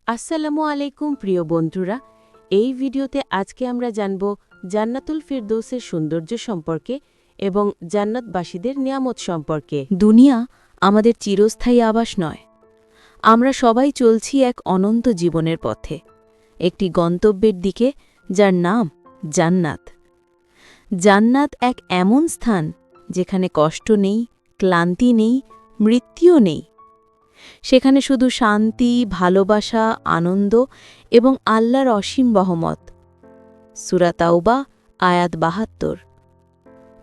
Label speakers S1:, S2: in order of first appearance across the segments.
S1: আসসালামু আলাইকুম প্রিয় বন্ধুরা, এই ভিডিওতে আজকে আমরা জানব জান্নাতুল ফিরদৌসের সৌন্দর্য সম্পর্কে এবং জান্নাতবাসীদের নিয়ামত সম্পর্কে। দুনিয়া আমাদের চিরস্থায়ী আবাস নয়। আমরা সবাই চলছি এক অনন্ত জীবনের পথে, একটি গন্তব্যের দিকে যার নাম জান্নাত। জান্নাত এক এমন স্থান যেখানে কষ্ট নেই, ক্লান্তি নেই, মৃত্যুও নেই। সেখানে শুধু শান্তি, ভালোবাসা, আনন্দ এবং আল্লাহর অসীম রহমত। সূরা তাওবা আয়াত ৭২।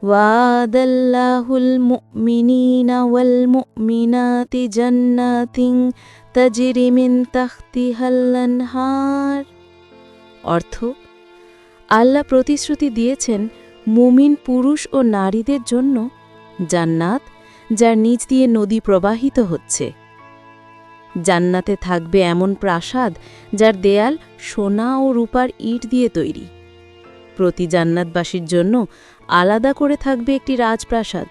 S1: ওয়াদাল্লাহুল মুমিনিনা ওয়াল মুমিনাতি জান্নাতিন তাজরি মিন তাহতিহাল আনহার। অর্থ, আল্লাহ প্রতিশ্রুতি দিয়েছেন মুমিন পুরুষ ও নারীদের জন্য জান্নাত, যার নিচ দিয়ে নদী প্রবাহিত হচ্ছে। জান্নাতে থাকবে এমন প্রাসাদ যার দেয়াল সোনা ও রূপার ইট দিয়ে তৈরি। প্রতি জান্নাতবাসীর জন্য আলাদা করে থাকবে একটি রাজপ্রাসাদ,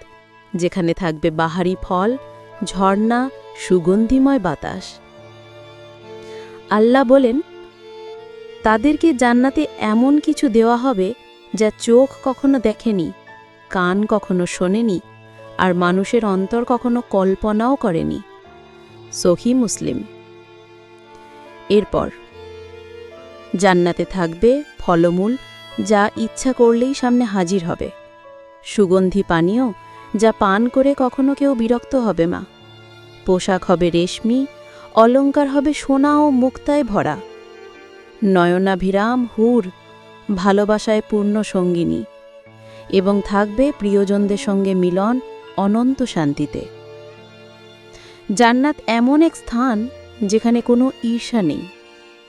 S1: যেখানে থাকবে বাহারি ফল, ঝর্ণা, সুগন্ধিময় বাতাস। আল্লাহ বলেন, তাদেরকে জান্নাতে এমন কিছু দেওয়া হবে যা চোখ কখনো দেখেনি, কান কখনো শোনেনি, আর মানুষের অন্তর কখনো কল্পনাও করেনি। সহিহ মুসলিম। এরপর জান্নাতে থাকবে ফলমূল যা ইচ্ছা করলেই সামনে হাজির হবে, সুগন্ধি পানীয় যা পান করে কখনো কেউ বিরক্ত হবে না, পোশাক হবে রেশমি, অলংকার হবে সোনা ও মুক্তায় ভরা, নয়নাভিরাম হুর, ভালোবাসায় পূর্ণ সঙ্গিনী, এবং থাকবে প্রিয়জনদের সঙ্গে মিলন অনন্ত শান্তিতে। জান্নাত এমন এক স্থান যেখানে কোনো ঈর্ষা নেই,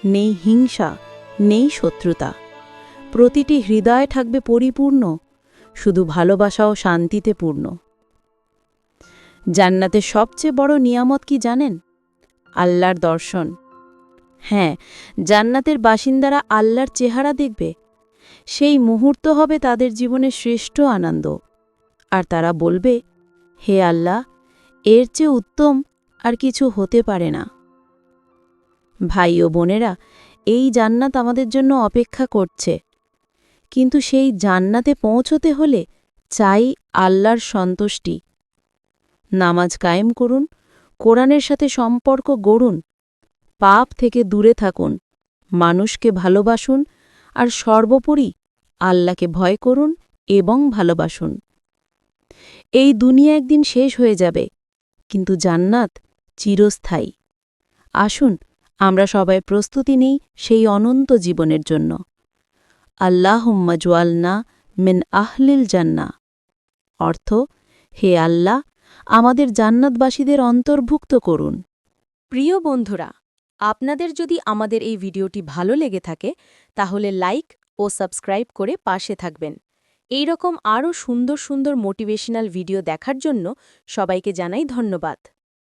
S1: নেই হিংসা, নেই শত্রুতা। প্রতিটি হৃদয় থাকবে পরিপূর্ণ, শুধু ভালোবাসা ও শান্তিতে পূর্ণ। জান্নাতের সবচেয়ে বড় নিয়ামত কি জানেন? আল্লাহর দর্শন। হ্যাঁ, জান্নাতের বাসিন্দারা আল্লাহর চেহারা দেখবে। সেই মুহূর্ত হবে তাদের জীবনের শ্রেষ্ঠ আনন্দ। আর তারা বলবে, হে আল্লাহ, এর চেয়ে উত্তম আর কিছু হতে পারে না। ভাই ও বোনেরা, এই জান্নাত আমাদের জন্য অপেক্ষা করছে, কিন্তু সেই জান্নাতে পৌঁছতে হলে চাই আল্লাহর সন্তুষ্টি। নামাজ কায়েম করুন, কোরআনের সাথে সম্পর্ক গড়ুন, পাপ থেকে দূরে থাকুন, মানুষকে ভালোবাসুন, আর সর্বোপরি আল্লাহকে ভয় করুন এবং ভালোবাসুন। এই দুনিয়া একদিন শেষ হয়ে যাবে, কিন্তু জান্নাত চিরস্থায়ী। আসুন আমরা সবাই প্রস্তুতি নেই সেই অনন্ত জীবনের জন্য। আল্লাহুম্মা জআলনা মিন আহলিল জান্নাহ। অর্থ, হে আল্লাহ, আমাদের জান্নাতবাসীদের অন্তর্ভুক্ত করুন।
S2: প্রিয় বন্ধুরা, আপনাদের যদি আমাদের এই ভিডিওটি ভালো লেগে থাকে তাহলে লাইক ও সাবস্ক্রাইব করে পাশে থাকবেন। এই রকম আরও সুন্দর সুন্দর মোটিভেশনাল ভিডিও দেখার জন্য সবাইকে জানাই ধন্যবাদ।